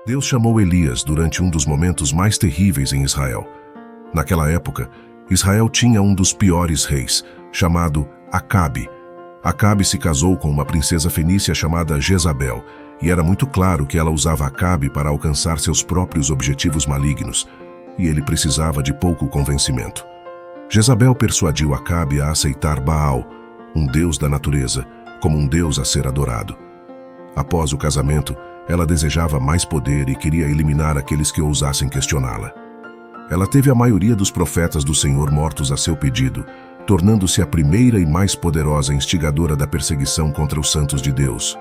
Deus chamou Elias durante um dos momentos mais terríveis em Israel. Naquela época, Israel tinha um dos piores reis, chamado Acabe. Acabe se casou com uma princesa fenícia chamada Jezabel, e era muito claro que ela usava Acabe para alcançar seus próprios objetivos malignos, e ele precisava de pouco convencimento. Jezabel persuadiu Acabe a aceitar Baal, um deus da natureza, como um deus a ser adorado. Após o casamento, ela desejava mais poder e queria eliminar aqueles que ousassem questioná-la. Ela teve a maioria dos profetas do Senhor mortos a seu pedido, tornando-se a primeira e mais poderosa instigadora da perseguição contra os santos de Deus.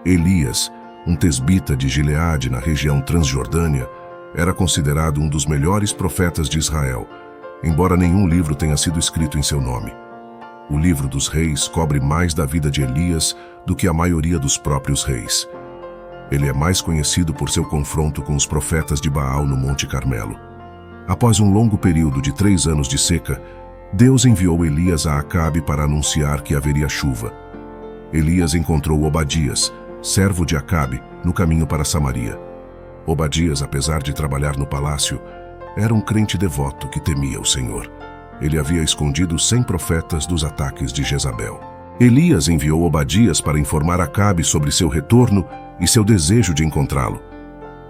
Elias, um tesbita de Gileade na região Transjordânia, era considerado um dos melhores profetas de Israel, embora nenhum livro tenha sido escrito em seu nome. O livro dos reis cobre mais da vida de Elias do que a maioria dos próprios reis. Ele é mais conhecido por seu confronto com os profetas de Baal no Monte Carmelo. Após um longo período de 3 anos de seca, Deus enviou Elias a Acabe para anunciar que haveria chuva. Elias encontrou Obadias, servo de Acabe, no caminho para Samaria. Obadias, apesar de trabalhar no palácio, era um crente devoto que temia o Senhor. Ele havia escondido 100 profetas dos ataques de Jezabel. Elias enviou Obadias para informar Acabe sobre seu retorno e seu desejo de encontrá-lo.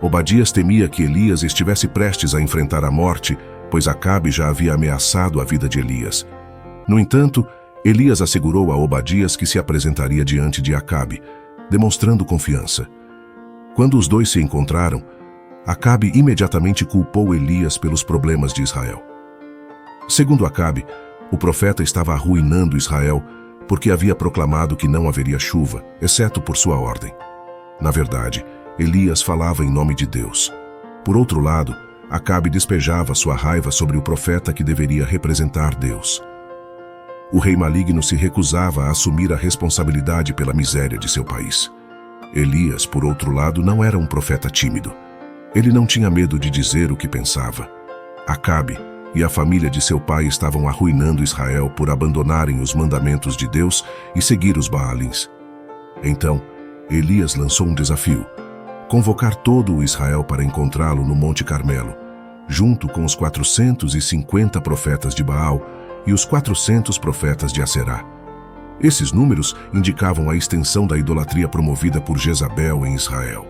Obadias temia que Elias estivesse prestes a enfrentar a morte, pois Acabe já havia ameaçado a vida de Elias. No entanto, Elias assegurou a Obadias que se apresentaria diante de Acabe, demonstrando confiança. Quando os dois se encontraram, Acabe imediatamente culpou Elias pelos problemas de Israel. Segundo Acabe, o profeta estava arruinando Israel porque havia proclamado que não haveria chuva, exceto por sua ordem. Na verdade, Elias falava em nome de Deus. Por outro lado, Acabe despejava sua raiva sobre o profeta que deveria representar Deus. O rei maligno se recusava a assumir a responsabilidade pela miséria de seu país. Elias, por outro lado, não era um profeta tímido. Ele não tinha medo de dizer o que pensava. Acabe e a família de seu pai estavam arruinando Israel por abandonarem os mandamentos de Deus e seguir os Baalins. Então, Elias lançou um desafio: convocar todo o Israel para encontrá-lo no Monte Carmelo, junto com os 450 profetas de Baal e os 400 profetas de Aserá. Esses números indicavam a extensão da idolatria promovida por Jezabel em Israel.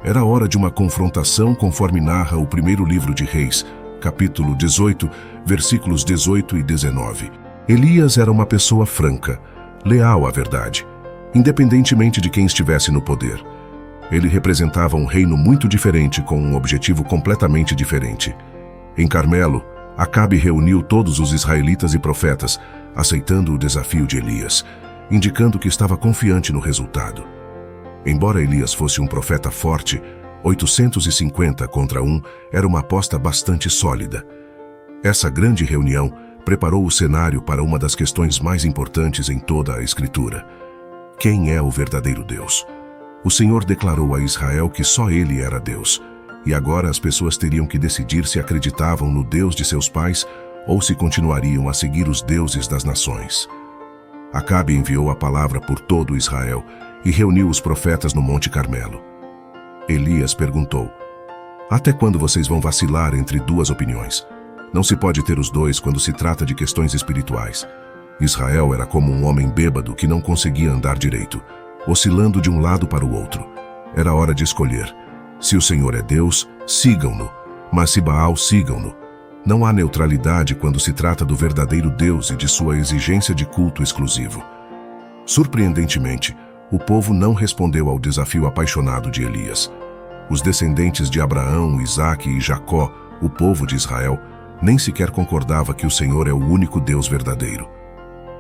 Era hora de uma confrontação conforme narra o primeiro livro de Reis, capítulo 18, versículos 18 e 19. Elias era uma pessoa franca, leal à verdade, independentemente de quem estivesse no poder. Ele representava um reino muito diferente com um objetivo completamente diferente. Em Carmelo, Acabe reuniu todos os israelitas e profetas, aceitando o desafio de Elias, indicando que estava confiante no resultado. Embora Elias fosse um profeta forte, 850 contra 1 era uma aposta bastante sólida. Essa grande reunião preparou o cenário para uma das questões mais importantes em toda a Escritura: quem é o verdadeiro Deus? O Senhor declarou a Israel que só Ele era Deus, e agora as pessoas teriam que decidir se acreditavam no Deus de seus pais ou se continuariam a seguir os deuses das nações. Acabe enviou a palavra por todo Israel e reuniu os profetas no Monte Carmelo. Elias perguntou: até quando vocês vão vacilar entre duas opiniões? Não se pode ter os dois quando se trata de questões espirituais. Israel era como um homem bêbado que não conseguia andar direito, oscilando de um lado para o outro. Era hora de escolher. Se o Senhor é Deus, sigam-no, mas se Baal, sigam-no. Não há neutralidade quando se trata do verdadeiro Deus e de sua exigência de culto exclusivo. Surpreendentemente, o povo não respondeu ao desafio apaixonado de Elias. Os descendentes de Abraão, Isaque e Jacó, o povo de Israel, nem sequer concordava que o Senhor é o único Deus verdadeiro.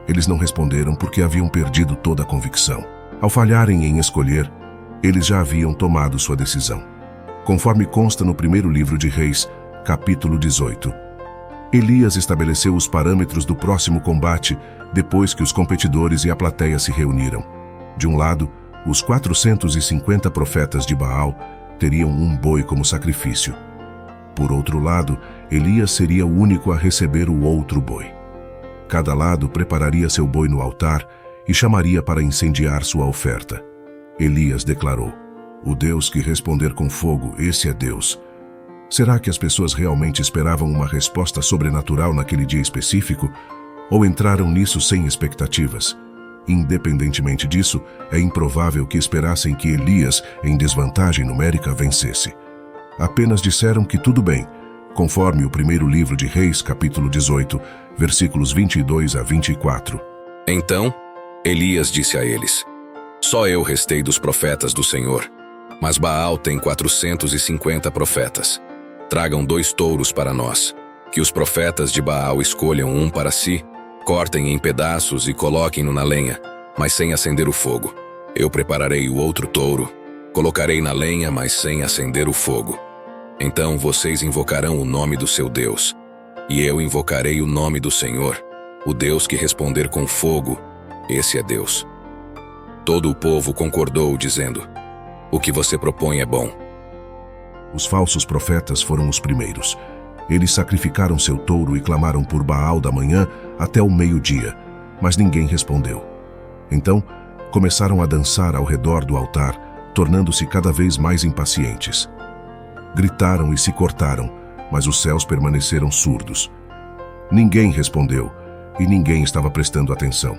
Eles não responderam porque haviam perdido toda a convicção. Ao falharem em escolher, eles já haviam tomado sua decisão. Conforme consta no primeiro livro de Reis, capítulo 18. Elias estabeleceu os parâmetros do próximo combate depois que os competidores e a plateia se reuniram. De um lado, os 450 profetas de Baal teriam um boi como sacrifício. Por outro lado, Elias seria o único a receber o outro boi. Cada lado prepararia seu boi no altar e chamaria para incendiar sua oferta. Elias declarou: O Deus que responder com fogo, esse é Deus. Será que as pessoas realmente esperavam uma resposta sobrenatural naquele dia específico? Ou entraram nisso sem expectativas? Independentemente disso, é improvável que esperassem que Elias, em desvantagem numérica, vencesse. Apenas disseram que tudo bem, conforme o primeiro livro de Reis, capítulo 18, versículos 22 a 24. Então, Elias disse a eles: Só eu restei dos profetas do Senhor, mas Baal tem 450 profetas. Tragam 2 touros para nós, que os profetas de Baal escolham um para si, cortem em pedaços e coloquem-no na lenha, mas sem acender o fogo. Eu prepararei o outro touro, colocarei na lenha, mas sem acender o fogo. Então vocês invocarão o nome do seu Deus, e eu invocarei o nome do Senhor, o Deus que responder com fogo, esse é Deus. Todo o povo concordou, dizendo: O que você propõe é bom. Os falsos profetas foram os primeiros. Eles sacrificaram seu touro e clamaram por Baal da manhã até o meio-dia, mas ninguém respondeu. Então, começaram a dançar ao redor do altar, tornando-se cada vez mais impacientes. Gritaram e se cortaram, mas os céus permaneceram surdos. Ninguém respondeu, e ninguém estava prestando atenção.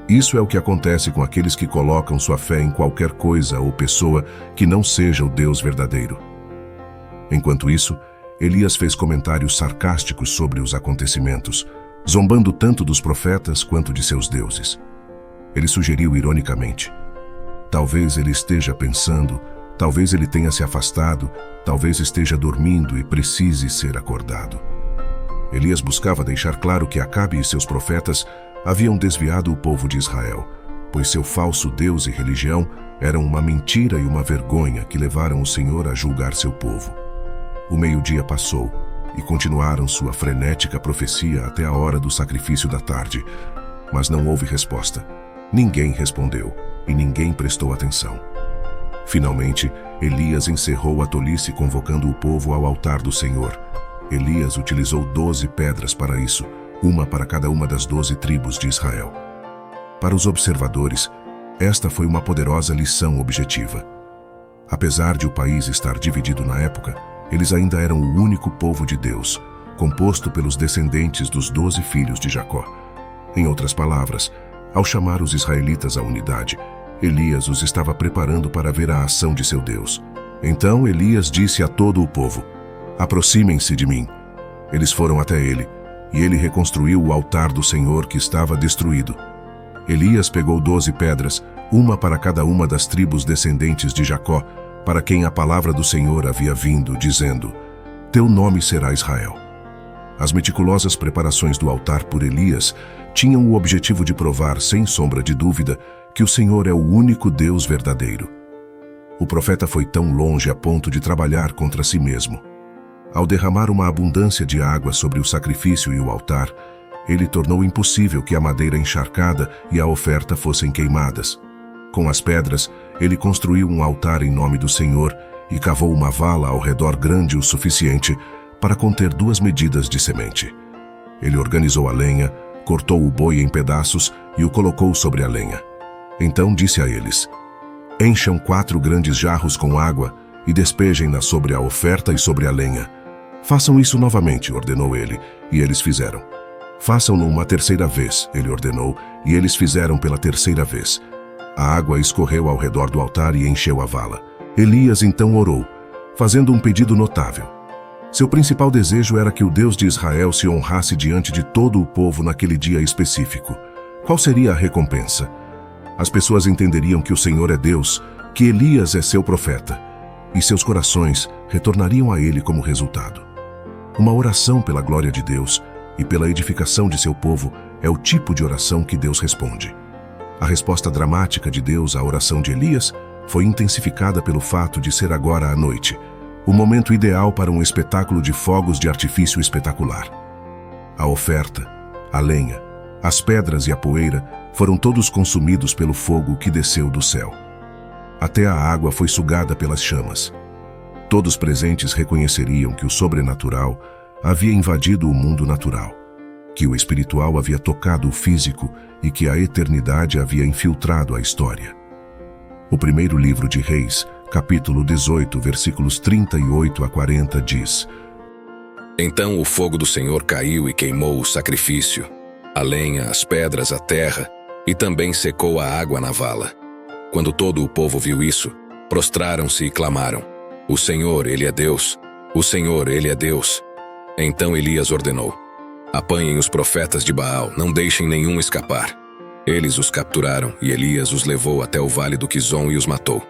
Isso é o que acontece com aqueles que colocam sua fé em qualquer coisa ou pessoa que não seja o Deus verdadeiro. Enquanto isso, Elias fez comentários sarcásticos sobre os acontecimentos, zombando tanto dos profetas quanto de seus deuses. Ele sugeriu ironicamente: talvez ele esteja pensando, talvez ele tenha se afastado, talvez esteja dormindo e precise ser acordado. Elias buscava deixar claro que Acabe e seus profetas haviam desviado o povo de Israel, pois seu falso Deus e religião eram uma mentira e uma vergonha que levaram o Senhor a julgar seu povo. O meio-dia passou e continuaram sua frenética profecia até a hora do sacrifício da tarde, mas não houve resposta. Ninguém respondeu e ninguém prestou atenção. Finalmente, Elias encerrou a tolice convocando o povo ao altar do Senhor. Elias utilizou 12 pedras para isso, uma para cada uma das 12 tribos de Israel. Para os observadores, esta foi uma poderosa lição objetiva. Apesar de o país estar dividido na época, eles ainda eram o único povo de Deus, composto pelos descendentes dos 12 filhos de Jacó. Em outras palavras, ao chamar os israelitas à unidade, Elias os estava preparando para ver a ação de seu Deus. Então Elias disse a todo o povo: Aproximem-se de mim. Eles foram até ele, e ele reconstruiu o altar do Senhor que estava destruído. Elias pegou 12 pedras, uma para cada uma das tribos descendentes de Jacó, para quem a palavra do Senhor havia vindo, dizendo: Teu nome será Israel. As meticulosas preparações do altar por Elias tinham o objetivo de provar, sem sombra de dúvida, que o Senhor é o único Deus verdadeiro. O profeta foi tão longe a ponto de trabalhar contra si mesmo. Ao derramar uma abundância de água sobre o sacrifício e o altar, ele tornou impossível que a madeira encharcada e a oferta fossem queimadas. Com as pedras, ele construiu um altar em nome do Senhor e cavou uma vala ao redor grande o suficiente para conter 2 medidas de semente. Ele organizou a lenha, cortou o boi em pedaços e o colocou sobre a lenha. Então disse a eles: Encham 4 grandes jarros com água e despejem-na sobre a oferta e sobre a lenha. Façam isso novamente, ordenou ele, e eles fizeram. Façam-no uma terceira vez, ele ordenou, e eles fizeram pela terceira vez. A água escorreu ao redor do altar e encheu a vala. Elias então orou, fazendo um pedido notável. Seu principal desejo era que o Deus de Israel se honrasse diante de todo o povo naquele dia específico. Qual seria a recompensa? As pessoas entenderiam que o Senhor é Deus, que Elias é seu profeta, e seus corações retornariam a ele como resultado. Uma oração pela glória de Deus e pela edificação de seu povo é o tipo de oração que Deus responde. A resposta dramática de Deus à oração de Elias foi intensificada pelo fato de ser agora à noite, o momento ideal para um espetáculo de fogos de artifício espetacular. A oferta, a lenha, as pedras e a poeira foram todos consumidos pelo fogo que desceu do céu. Até a água foi sugada pelas chamas. Todos presentes reconheceriam que o sobrenatural havia invadido o mundo natural, que o espiritual havia tocado o físico e que a eternidade havia infiltrado a história. O primeiro livro de Reis, capítulo 18, versículos 38 a 40, diz: Então o fogo do Senhor caiu e queimou o sacrifício, a lenha, as pedras, a terra, e também secou a água na vala. Quando todo o povo viu isso, prostraram-se e clamaram: O Senhor, Ele é Deus! O Senhor, Ele é Deus! Então Elias ordenou: Apanhem os profetas de Baal, não deixem nenhum escapar. Eles os capturaram e Elias os levou até o vale do Quizon e os matou.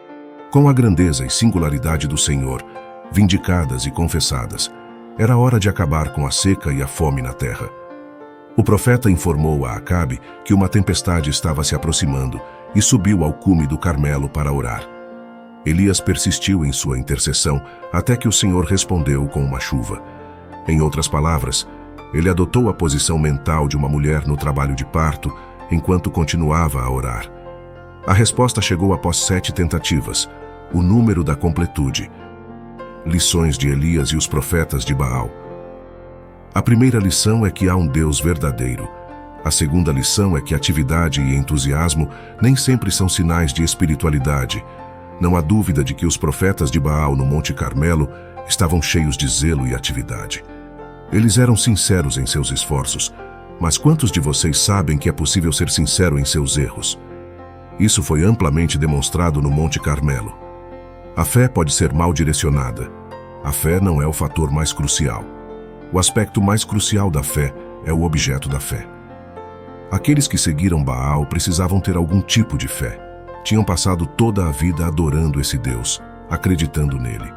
Com a grandeza e singularidade do Senhor, vindicadas e confessadas, era hora de acabar com a seca e a fome na terra. O profeta informou a Acabe que uma tempestade estava se aproximando e subiu ao cume do Carmelo para orar. Elias persistiu em sua intercessão até que o Senhor respondeu com uma chuva. Em outras palavras, ele adotou a posição mental de uma mulher no trabalho de parto enquanto continuava a orar. A resposta chegou após 7 tentativas, o número da completude. Lições de Elias e os profetas de Baal. A primeira lição é que há um Deus verdadeiro. A segunda lição é que atividade e entusiasmo nem sempre são sinais de espiritualidade. Não há dúvida de que os profetas de Baal no Monte Carmelo estavam cheios de zelo e atividade. Eles eram sinceros em seus esforços, mas quantos de vocês sabem que é possível ser sincero em seus erros? Isso foi amplamente demonstrado no Monte Carmelo. A fé pode ser mal direcionada. A fé não é o fator mais crucial. O aspecto mais crucial da fé é o objeto da fé. Aqueles que seguiram Baal precisavam ter algum tipo de fé. Tinham passado toda a vida adorando esse Deus, acreditando nele.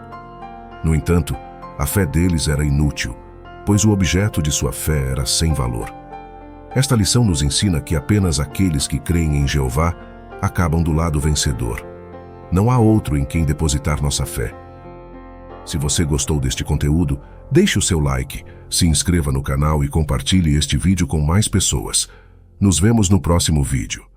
No entanto, a fé deles era inútil, pois o objeto de sua fé era sem valor. Esta lição nos ensina que apenas aqueles que creem em Jeová acabam do lado vencedor. Não há outro em quem depositar nossa fé. Se você gostou deste conteúdo, deixe o seu like, se inscreva no canal e compartilhe este vídeo com mais pessoas. Nos vemos no próximo vídeo.